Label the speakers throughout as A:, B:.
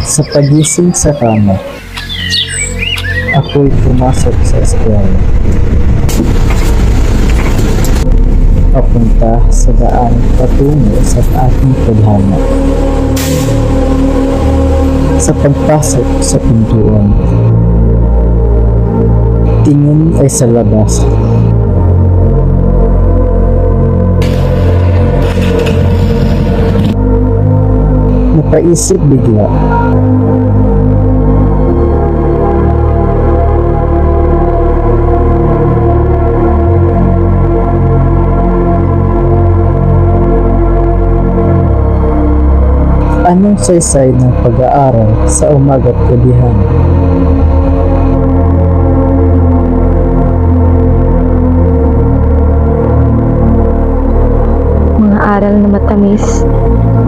A: Sa pagising sa kama, ako'y pumasok sa eskwela. Papunta sa daan patungo sa aking tadhana. Sa pagpasok sa pintuan, tingin ay sa labas. Napaisip bigla. Anong saysay ng pag-aaral sa umaga't gabihan?
B: Mga aral na matamis,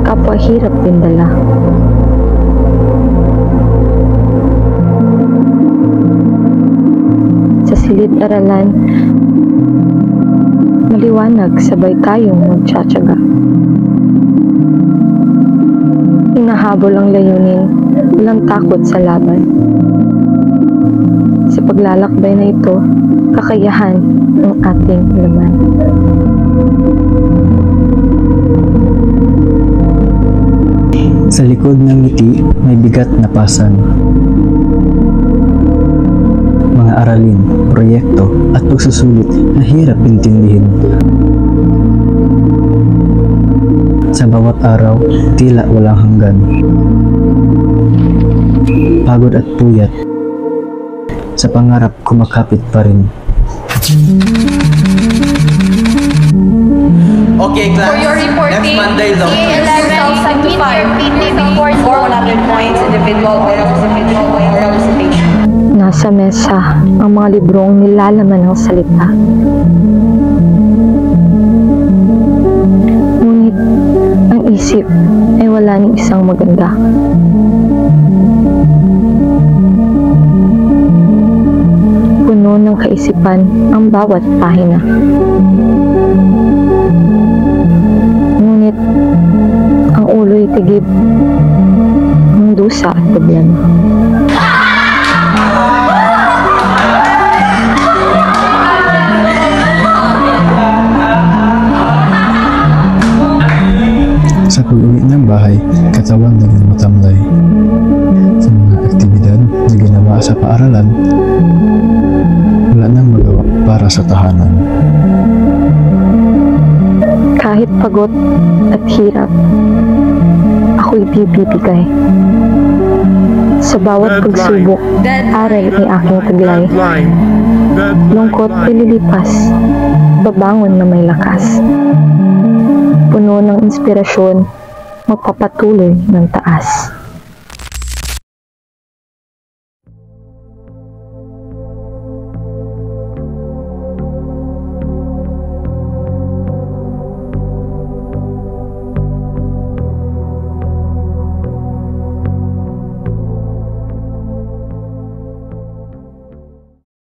B: kapwa hirap din dala. Sa silid-aralan, maliwanag sabay tayong magtsatsaga. Hinahabol ang layunin, walang takot sa laban. Sa paglalakbay na ito, kakayahan ng ating laman.
A: Sa likod ng ngiti, may bigat na pasan. Mga aralin, proyekto at pagsusulit na hirap intindihin. Sa bawat araw, tila walang hanggan. Pagod at puyat, sa pangarap kumakapit pa rin.
C: Okay, class.
D: For your reporting,
C: Next Monday, long.
D: yourself to 5 or 100 points individual oral recitation.
B: Nasa mesa ang mga librong nilalaman ng salita. Ngunit ang isip ay wala ng isang maganda. Puno ng kaisipan ang bawat pahina. Ngunit ang ulo'y tigib ng dusa at problema.
A: Sa pag-uwi ng bahay, katawan naging matamlay. Sa mga aktibidad na ginawa sa paaralan, wala nang magawa para sa tahanan.
B: Kahit pagod at hirap, ako'y bibigay. Sa bawat pagsubok, aral ay aking taglay. Lungkot ay lilipas, babangon na may lakas. Puno ng inspirasyon, magpapatuloy ng taas.